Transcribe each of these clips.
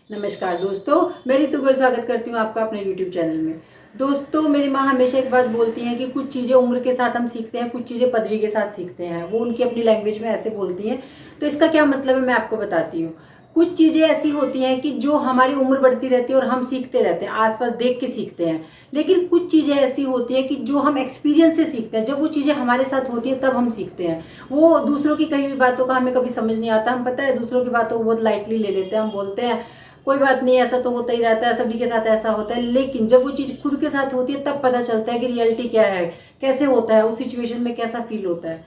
नमस्कार दोस्तों, मैं ऋतु गोयल स्वागत करती हूँ आपका अपने YouTube चैनल में। दोस्तों, मेरी माँ हमेशा एक बात बोलती हैं कि कुछ चीज़ें उम्र के साथ हम सीखते हैं, कुछ चीज़ें पदवी के साथ सीखते हैं। वो उनकी अपनी लैंग्वेज में ऐसे बोलती हैं। तो इसका क्या मतलब है, मैं आपको बताती हूँ। कुछ चीज़ें ऐसी होती हैं कि जो हमारी उम्र बढ़ती रहती है और हम सीखते रहते हैं, आसपास देख के सीखते हैं। लेकिन कुछ चीज़ें ऐसी होती हैं कि जो हम एक्सपीरियंस से सीखते हैं। जब वो चीज़ें हमारे साथ होती हैं तब हम सीखते हैं। वो दूसरों की कही हुई बातों का हमें कभी समझ नहीं आता। हम पता है दूसरों की बातों को बहुत लाइटली ले लेते हैं। हम बोलते हैं कोई बात नहीं, ऐसा तो होता ही रहता है, सभी के साथ ऐसा होता है। लेकिन जब वो चीज़ खुद के साथ होती है तब पता चलता है कि रियलिटी क्या है, कैसे होता है, उस सिचुएशन में कैसा फील होता है।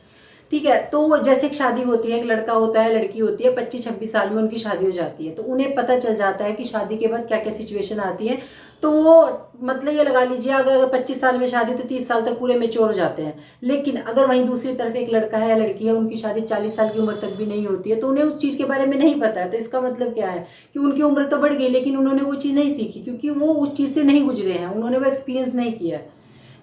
ठीक है, तो जैसे एक शादी होती है, एक लड़का होता है, लड़की होती है, 25-26 साल में उनकी शादी हो जाती है। तो उन्हें पता चल जाता है कि शादी के बाद क्या क्या सिचुएशन आती है। तो वो मतलब ये लगा लीजिए, अगर 25 साल में शादी हो तो 30 साल तक पूरे मेच्योर हो जाते हैं। लेकिन अगर वहीं दूसरी तरफ एक लड़का है या लड़की है, उनकी शादी 40 साल की उम्र तक भी नहीं होती है, तो उन्हें उस चीज़ के बारे में नहीं पता है। तो इसका मतलब क्या है कि उनकी उम्र तो बढ़ गई लेकिन उन्होंने वो चीज़ नहीं सीखी, क्योंकि वो उस चीज़ से नहीं गुजरे हैं, उन्होंने वो एक्सपीरियंस नहीं किया है।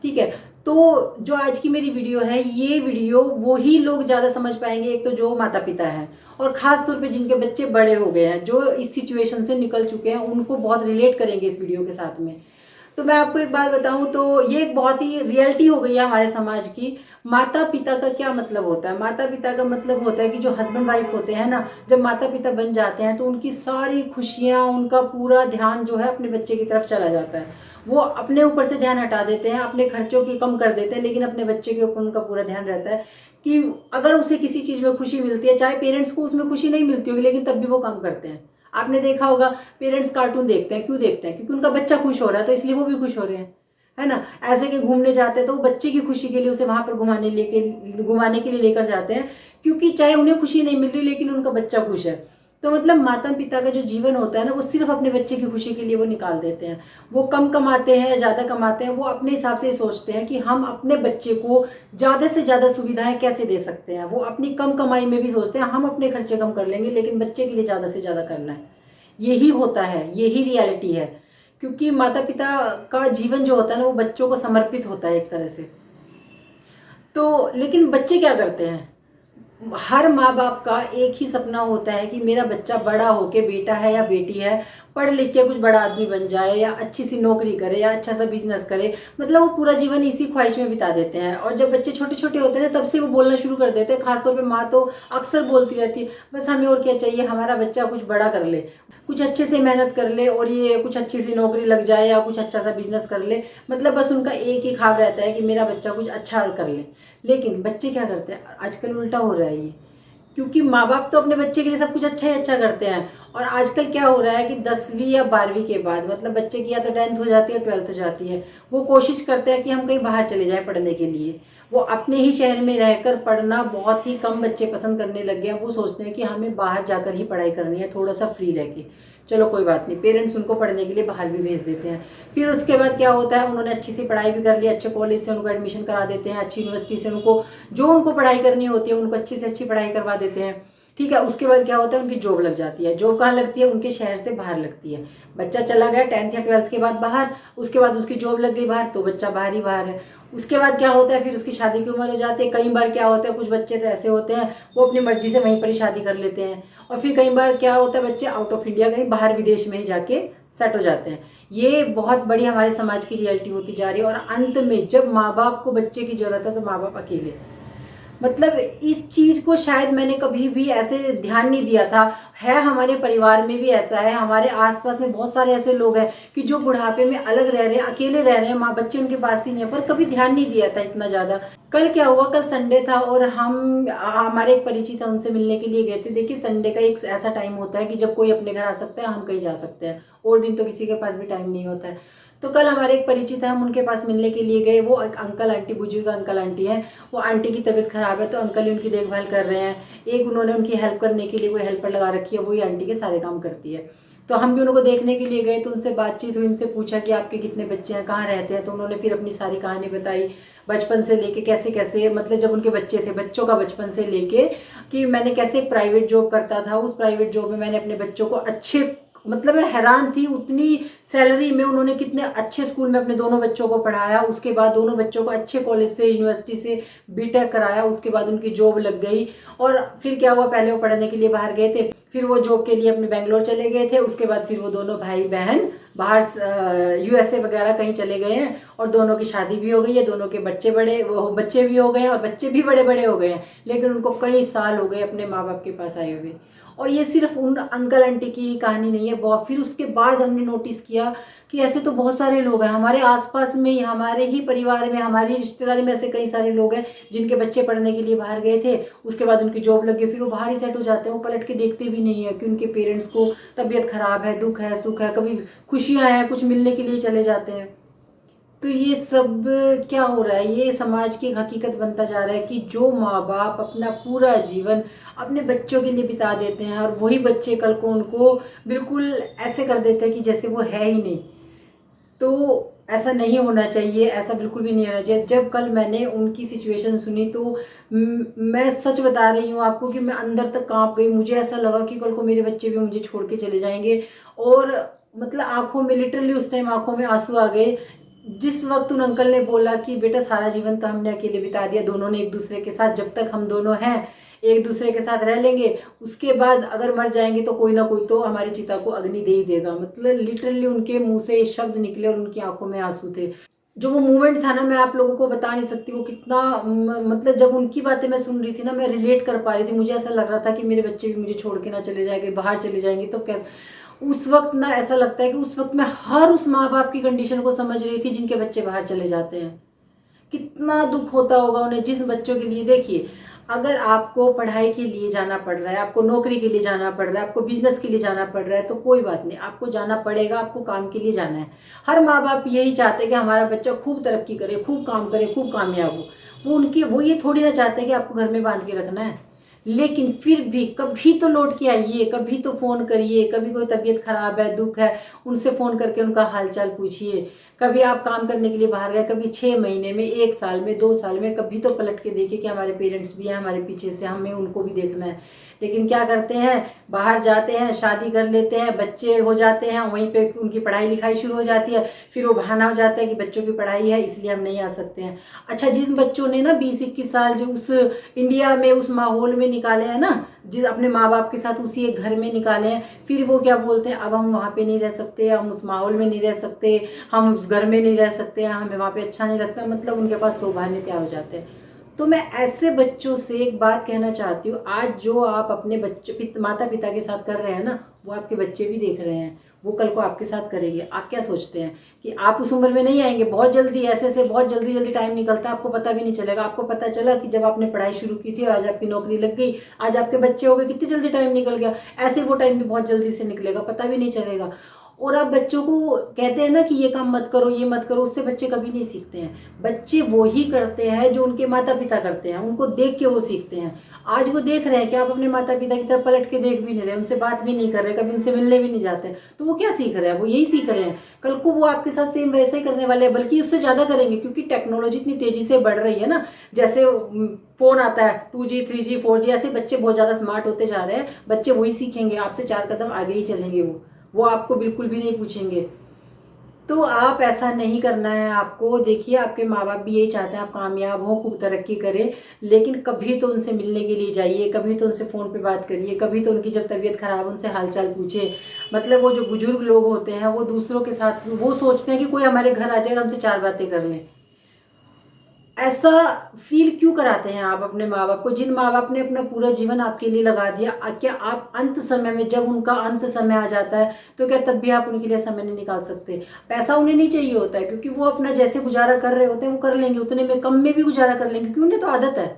ठीक है, तो जो आज की मेरी वीडियो है, ये वीडियो वो ही लोग ज़्यादा समझ पाएंगे, एक तो जो माता पिता हैं और ख़ास तौर पे जिनके बच्चे बड़े हो गए हैं, जो इस सिचुएशन से निकल चुके हैं, उनको बहुत रिलेट करेंगे इस वीडियो के साथ में। तो मैं आपको एक बात बताऊं तो ये एक बहुत ही रियलिटी हो गई है हमारे समाज की। माता पिता का क्या मतलब होता है? माता पिता का मतलब होता है कि जो हस्बैंड वाइफ होते हैं ना, जब माता पिता बन जाते हैं तो उनकी सारी खुशियां, उनका पूरा ध्यान जो है अपने बच्चे की तरफ चला जाता है। वो अपने ऊपर से ध्यान हटा देते हैं, अपने खर्चों की कम कर देते हैं, लेकिन अपने बच्चे के ऊपर उनका पूरा ध्यान रहता है कि अगर उसे किसी चीज़ में खुशी मिलती है, चाहे पेरेंट्स को उसमें खुशी नहीं मिलती होगी, लेकिन तब भी वो काम करते हैं। आपने देखा होगा, पेरेंट्स कार्टून देखते हैं, क्यों देखते हैं? क्योंकि उनका बच्चा खुश हो रहा है, तो इसलिए वो भी खुश हो रहे हैं, है ना। ऐसे कि घूमने जाते हैं तो वो बच्चे की खुशी के लिए उसे वहां पर घुमाने के लिए लेकर जाते हैं, क्योंकि चाहे उन्हें खुशी नहीं मिल रही लेकिन उनका बच्चा खुश है। तो मतलब माता पिता का जो जीवन होता है ना, वो सिर्फ अपने बच्चे की खुशी के लिए वो निकाल देते हैं। वो कम कमाते हैं या ज़्यादा कमाते हैं, वो अपने हिसाब से सोचते हैं कि हम अपने बच्चे को ज़्यादा से ज़्यादा सुविधाएं कैसे दे सकते हैं। वो अपनी कम कमाई में भी सोचते हैं हम अपने खर्चे कम कर लेंगे, लेकिन बच्चे के लिए ज़्यादा से ज़्यादा करना है। यही होता है, यही रियलिटी है। क्योंकि माता पिता का जीवन जो होता है ना, वो बच्चों को समर्पित होता है एक तरह से। तो लेकिन बच्चे क्या करते हैं? हर माँ बाप का एक ही सपना होता है कि मेरा बच्चा बड़ा होके, बेटा है या बेटी है, पढ़ लिख के कुछ बड़ा आदमी बन जाए या अच्छी सी नौकरी करे या अच्छा सा बिजनेस करे। मतलब वो पूरा जीवन इसी ख्वाहिश में बिता देते हैं। और जब बच्चे छोटे छोटे होते हैं ना, तब से वो बोलना शुरू कर देते हैं। खासतौर पे माँ तो अक्सर बोलती रहती है, बस हमें और क्या चाहिए, हमारा बच्चा कुछ बड़ा कर ले, कुछ अच्छे से मेहनत कर ले और ये कुछ अच्छी सी नौकरी लग जाए या कुछ अच्छा सा बिजनेस कर ले। मतलब बस उनका एक ही ख्वाब रहता है कि मेरा बच्चा कुछ अच्छा कर ले। लेकिन बच्चे क्या करते हैं? आजकल उल्टा हो रहा है ये। क्योंकि माँ बाप तो अपने बच्चे के लिए सब कुछ अच्छा ही अच्छा करते हैं। और आजकल क्या हो रहा है कि 10वीं या 12वीं के बाद, मतलब बच्चे की या तो 10th हो जाती है, 12th हो जाती है, वो कोशिश करते हैं कि हम कहीं बाहर चले जाएं पढ़ने के लिए। वो अपने ही शहर में रहकर पढ़ना बहुत ही कम बच्चे पसंद करने लग गए हैं। वो सोचते हैं कि हमें बाहर जाकर ही पढ़ाई करनी है, थोड़ा सा फ्री रह के। चलो कोई बात नहीं, पेरेंट्स उनको पढ़ने के लिए बाहर भी भेज देते हैं। फिर उसके बाद क्या होता है, उन्होंने अच्छी सी पढ़ाई भी कर ली, अच्छे कॉलेज से उनको एडमिशन करा देते हैं, अच्छी यूनिवर्सिटी से उनको जो उनको पढ़ाई करनी होती है उनको अच्छी से अच्छी पढ़ाई करवा देते हैं। ठीक है, उसके बाद क्या होता है, उनकी जॉब लग जाती है। जॉब कहाँ लगती है? उनके शहर से बाहर लगती है। बच्चा चला गया 10th या 12th के बाद बाहर, उसके बाद उसकी जॉब लग गई बाहर, तो बच्चा बाहर ही बाहर है। उसके बाद क्या होता है, फिर उसकी शादी की उम्र हो जाती है। कई बार क्या होता है, कुछ बच्चे तो ऐसे होते हैं वो अपनी मर्जी से वहीं पर ही शादी कर लेते हैं। और फिर कई बार क्या होता है, बच्चे आउट ऑफ इंडिया कहीं बाहर विदेश में ही जाके सेट हो जाते हैं। ये बहुत बड़ी हमारे समाज की रियलिटी होती जा रही है। और अंत में जब माँ बाप को बच्चे की जरूरत है तो माँ बाप अकेले। मतलब इस चीज को शायद मैंने कभी भी ऐसे ध्यान नहीं दिया था। है हमारे परिवार में भी ऐसा है, हमारे आसपास में बहुत सारे ऐसे लोग हैं कि जो बुढ़ापे में अलग रह रहे हैं, अकेले रह रहे हैं, माँ बच्चे उनके पास ही नहीं है, पर कभी ध्यान नहीं दिया था इतना ज्यादा। कल क्या हुआ, कल संडे था और हम हमारे एक परिचित है, उनसे मिलने के लिए गए थे। देखिए, संडे का एक ऐसा टाइम होता है कि जब कोई अपने घर आ सकता है, हम कहीं जा सकते हैं, और दिन तो किसी के पास भी टाइम नहीं होता है। तो कल हमारे एक परिचित है, हम उनके पास मिलने के लिए गए। वो एक अंकल आंटी, बुजुर्ग अंकल आंटी हैं। वो आंटी की तबीयत खराब है तो अंकल ही उनकी देखभाल कर रहे हैं। एक उन्होंने उनकी हेल्प करने के लिए कोई हेल्पर लगा रखी है, वही आंटी के सारे काम करती है। तो हम भी उनको देखने के लिए गए, तो उनसे बातचीत हुई, उनसे पूछा कि आपके कितने बच्चे हैं, कहाँ रहते हैं। तो उन्होंने फिर अपनी सारी कहानी बताई, बचपन से लेके कैसे कैसे, मतलब जब उनके बच्चे थे, बच्चों का बचपन से लेके कि मैंने कैसे एक प्राइवेट जॉब करता था, उस प्राइवेट जॉब में मैंने अपने बच्चों को अच्छे, मतलब मैं हैरान थी उतनी सैलरी में उन्होंने कितने अच्छे स्कूल में अपने दोनों बच्चों को पढ़ाया। उसके बाद दोनों बच्चों को अच्छे कॉलेज से, यूनिवर्सिटी से बीटेक कराया। उसके बाद उनकी जॉब लग गई। और फिर क्या हुआ, पहले वो पढ़ने के लिए बाहर गए थे, फिर वो जॉब के लिए अपने बेंगलोर चले गए थे। उसके बाद फिर वो दोनों भाई बहन बाहर USA वगैरह कहीं चले गए हैं और दोनों की शादी भी हो गई है, दोनों के बच्चे भी हो गए हैं और बच्चे भी बड़े बड़े हो गए हैं। लेकिन उनको कई साल हो गए अपने माँ बाप के पास आए हुए। और ये सिर्फ उन अंकल आंटी की कहानी नहीं है, बहुत फिर उसके बाद हमने नोटिस किया कि ऐसे तो बहुत सारे लोग हैं हमारे आसपास में ही, हमारे ही परिवार में, हमारी रिश्तेदारी में ऐसे कई सारे लोग हैं जिनके बच्चे पढ़ने के लिए बाहर गए थे, उसके बाद उनकी जॉब लग गई, फिर वो बाहर ही सेट हो जाते हैं। वो पलट के देखते भी नहीं है कि उनके पेरेंट्स को तबीयत खराब है, दुख है, सुख है, कभी खुशियाँ हैं, कुछ मिलने के लिए चले जाते हैं। तो ये सब क्या हो रहा है, ये समाज की हकीकत बनता जा रहा है कि जो माँ बाप अपना पूरा जीवन अपने बच्चों के लिए बिता देते हैं और वही बच्चे कल को उनको बिल्कुल ऐसे कर देते हैं कि जैसे वो है ही नहीं। तो ऐसा नहीं होना चाहिए, ऐसा बिल्कुल भी नहीं होना चाहिए। जब कल मैंने उनकी सिचुएशन सुनी तो मैं सच बता रही हूँ आपको कि मैं अंदर तक कांप गई। मुझे ऐसा लगा कि कल को मेरे बच्चे भी मुझे छोड़ के चले जाएंगे। और मतलब आंखों में, लिटरली उस टाइम आंखों में आंसू आ गए जिस वक्त उन अंकल ने बोला कि बेटा सारा जीवन तो हमने अकेले बिता दिया दोनों ने एक दूसरे के साथ, जब तक हम दोनों हैं एक दूसरे के साथ रह लेंगे, उसके बाद अगर मर जाएंगे तो कोई ना कोई तो हमारी चिता को अग्नि दे ही देगा। मतलब लिटरली उनके मुंह से ये शब्द निकले और उनकी आंखों में आंसू थे। जो वो मोमेंट था ना, मैं आप लोगों को बता नहीं सकती वो कितना मतलब जब उनकी बातें मैं सुन रही थी ना, मैं रिलेट कर पा रही थी। मुझे ऐसा लग रहा था कि मेरे बच्चे भी मुझे छोड़ के ना चले जाएंगे, बाहर चले जाएंगे तो कैसे। उस वक्त ना ऐसा लगता है कि उस वक्त मैं हर उस माँ बाप की कंडीशन को समझ रही थी जिनके बच्चे बाहर चले जाते हैं। कितना दुख होता होगा उन्हें, जिस बच्चों के लिए। देखिए, अगर आपको पढ़ाई के लिए जाना पड़ रहा है, आपको नौकरी के लिए जाना पड़ रहा है, आपको बिजनेस के लिए जाना पड़ रहा है तो कोई बात नहीं, आपको जाना पड़ेगा, आपको काम के लिए जाना है। हर माँ बाप यही चाहते हैं कि हमारा बच्चा खूब तरक्की करे, खूब काम करे, खूब कामयाब हो। वो ये थोड़ी ना चाहते कि आपको घर में बांध के रखना है। लेकिन फिर भी कभी तो लौट के आइए, कभी तो फ़ोन करिए, कभी कोई तबीयत खराब है, दुख है, उनसे फ़ोन करके उनका हालचाल पूछिए। कभी आप काम करने के लिए बाहर गए, कभी 6 महीने में, 1 साल में, 2 साल में, कभी तो पलट के देखिए कि हमारे पेरेंट्स भी हैं हमारे पीछे से, हमें उनको भी देखना है। लेकिन क्या करते हैं, बाहर जाते हैं, शादी कर लेते हैं, बच्चे हो जाते हैं, वहीं पे उनकी पढ़ाई लिखाई शुरू हो जाती है। फिर वो बहाना हो जाता है कि बच्चों की पढ़ाई है इसलिए हम नहीं आ सकते हैं। अच्छा, जिन बच्चों ने ना 20-21 साल जो उस इंडिया में उस माहौल में निकाले हैं ना, जिस अपने माँ बाप के साथ उसी एक घर में निकाले हैं, फिर वो क्या बोलते हैं, अब हम वहाँ पे नहीं रह सकते, हम उस माहौल में नहीं रह सकते, हम उस घर में नहीं रह सकते, हमें वहाँ पे अच्छा नहीं लगता। मतलब उनके पास 100 बहाने तैयार हो जाते हैं। तो मैं ऐसे बच्चों से एक बात कहना चाहती हूँ, आज जो आप अपने बच्चे माता पिता के साथ कर रहे हैं ना, वो आपके बच्चे भी देख रहे हैं, वो कल को आपके साथ करेंगे। आप क्या सोचते हैं कि आप उस उम्र में नहीं आएंगे, बहुत जल्दी ऐसे बहुत जल्दी जल्दी टाइम निकलता है, आपको पता भी नहीं चलेगा। आपको पता चला कि जब आपने पढ़ाई शुरू की थी और आज आपकी नौकरी लग गई, आज आपके बच्चे हो गए, कितनी जल्दी टाइम निकल गया। ऐसे वो टाइम भी बहुत जल्दी से निकलेगा, पता भी नहीं चलेगा। और आप बच्चों को कहते हैं ना कि ये काम मत करो, ये मत करो, उससे बच्चे कभी नहीं सीखते हैं। बच्चे वो ही करते हैं जो उनके माता पिता करते हैं, उनको देख के वो सीखते हैं। आज वो देख रहे हैं कि आप अपने माता पिता की तरफ पलट के देख भी नहीं रहे, उनसे बात भी नहीं कर रहे, कभी उनसे मिलने भी नहीं जाते, तो वो क्या सीख रहे हैं, वो यही सीख रहे हैं। कल को वो आपके साथ सेम वैसे ही करने वाले हैं, बल्कि उससे ज़्यादा करेंगे, क्योंकि टेक्नोलॉजी इतनी तेजी से बढ़ रही है ना। जैसे फ़ोन आता है 2G 3G 4G, ऐसे बच्चे बहुत ज़्यादा स्मार्ट होते जा रहे हैं। बच्चे वही सीखेंगे, आपसे 4 कदम आगे ही चलेंगे। वो आपको बिल्कुल भी नहीं पूछेंगे। तो आप ऐसा नहीं करना है आपको। देखिए, आपके माँ बाप भी यही चाहते हैं आप कामयाब हो, खूब तरक्की करें, लेकिन कभी तो उनसे मिलने के लिए जाइए, कभी तो उनसे फ़ोन पे बात करिए, कभी तो उनकी जब तबीयत खराब उनसे हालचाल पूछे। मतलब वो जो बुजुर्ग लोग होते हैं वो दूसरों के साथ वो सोचते हैं कि कोई हमारे घर आ जाए और हमसे 4 बातें कर लें। ऐसा फील क्यों कराते हैं आप अपने माँ बाप को, जिन माँ बाप ने अपना पूरा जीवन आपके लिए लगा दिया। क्या आप अंत समय में, जब उनका अंत समय आ जाता है, तो क्या तब भी आप उनके लिए समय नहीं निकाल सकते। पैसा उन्हें नहीं चाहिए होता है, क्योंकि वो अपना जैसे गुजारा कर रहे होते हैं वो कर लेंगे, उतने में कम में भी गुजारा कर लेंगे, क्योंकि उन्हें तो आदत है।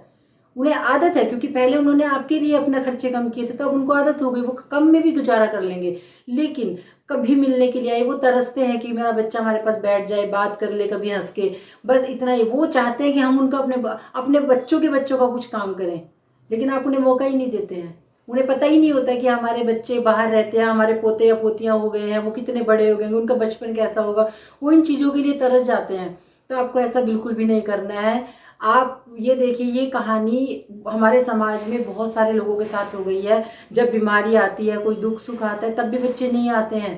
उन्हें आदत है, क्योंकि पहले उन्होंने आपके लिए अपना खर्चे कम किए थे, तो अब उनको आदत हो गई, वो कम में भी गुजारा कर लेंगे। लेकिन कभी मिलने के लिए आए, वो तरसते हैं कि मेरा बच्चा हमारे पास बैठ जाए, बात कर ले, कभी हंस के, बस इतना ही। वो चाहते हैं कि हम उनका अपने बच्चों के बच्चों का कुछ काम करें, लेकिन आप उन्हें मौका ही नहीं देते हैं। उन्हें पता ही नहीं होता कि हमारे बच्चे बाहर रहते हैं, हमारे पोते या पोतियाँ हो गए हैं, वो कितने बड़े हो गए, उनका बचपन कैसा होगा, वो इन चीज़ों के लिए तरस जाते हैं। तो आपको ऐसा बिल्कुल भी नहीं करना है। आप ये देखिए, ये कहानी हमारे समाज में बहुत सारे लोगों के साथ हो गई है। जब बीमारी आती है, कोई दुख सुख आता है, तब भी बच्चे नहीं आते हैं।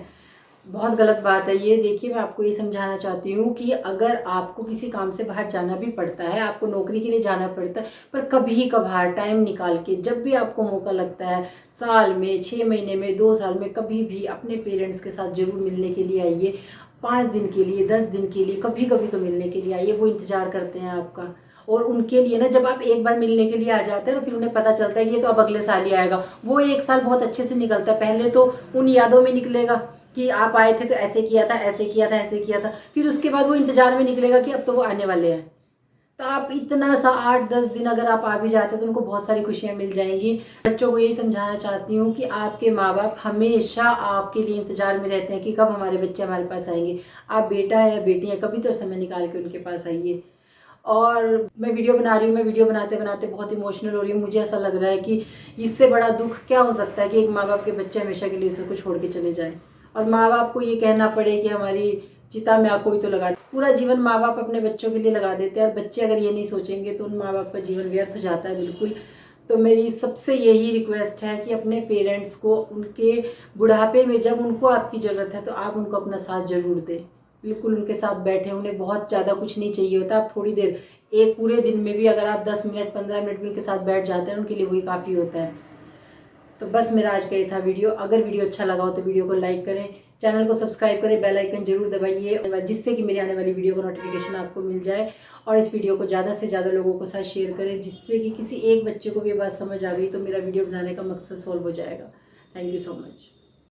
बहुत गलत बात है ये। देखिए, मैं आपको ये समझाना चाहती हूँ कि अगर आपको किसी काम से बाहर जाना भी पड़ता है, आपको नौकरी के लिए जाना पड़ता है, पर कभी कभार टाइम निकाल के जब भी आपको मौका लगता है, साल में, 6 महीने में, 2 साल में, कभी भी अपने पेरेंट्स के साथ ज़रूर मिलने के लिए आइए। 5 दिन के लिए, 10 दिन के लिए, कभी कभी तो मिलने के लिए आइए। वो इंतज़ार करते हैं आपका। और उनके लिए ना, जब आप एक बार मिलने के लिए आ जाते हैं ना, फिर उन्हें पता चलता है कि ये तो अब अगले साल ही आएगा। वो 1 साल बहुत अच्छे से निकलता है। पहले तो उन यादों में निकलेगा कि आप आए थे तो ऐसे किया था, ऐसे किया था, ऐसे किया था। फिर उसके बाद वो इंतजार में निकलेगा कि अब तो वो आने वाले हैं। तो आप इतना सा 8-10 दिन अगर आप आ भी जाते हैं तो उनको बहुत सारी खुशियां मिल जाएंगी। बच्चों को यही समझाना चाहती हूँ कि आपके माँ बाप हमेशा आपके लिए इंतजार में रहते हैं कि कब हमारे बच्चे हमारे पास आएंगे। आप बेटा है या बेटी है, कभी तो समय निकाल के उनके पास आइए। और मैं वीडियो बना रही हूँ, मैं वीडियो बनाते बनाते बहुत इमोशनल हो रही हूँ। मुझे ऐसा लग रहा है कि इससे बड़ा दुख क्या हो सकता है कि एक माँ बाप के बच्चे हमेशा के लिए उसे को छोड़ के चले जाएं, और माँ बाप को ये कहना पड़े कि हमारी चिता में कोई तो लगा। पूरा जीवन माँ बाप अपने बच्चों के लिए लगा देते हैं, और बच्चे अगर ये नहीं सोचेंगे तो उन माँ बाप का जीवन व्यर्थ हो जाता है बिल्कुल। तो मेरी सबसे यही रिक्वेस्ट है कि अपने पेरेंट्स को उनके बुढ़ापे में जब उनको आपकी ज़रूरत है तो आप उनको अपना साथ ज़रूर दें। बिल्कुल उनके साथ बैठे। उन्हें बहुत ज़्यादा कुछ नहीं चाहिए होता। आप थोड़ी देर, एक पूरे दिन में भी अगर आप 10 मिनट 15 मिनट भी उनके साथ बैठ जाते हैं, उनके लिए वही काफ़ी होता है। तो बस मेरा आज का ये था वीडियो। अगर वीडियो अच्छा लगा हो तो वीडियो को लाइक करें, चैनल को सब्सक्राइब करें, बेल आइकन जरूर दबाइए जिससे कि मेरी आने वाली वीडियो का नोटिफिकेशन आपको मिल जाए। और इस वीडियो को ज़्यादा से ज़्यादा लोगों के साथ शेयर करें, जिससे कि किसी एक बच्चे को भी बात समझ आ गई तो मेरा वीडियो बनाने का मकसद सॉल्व हो जाएगा। Thank you so much.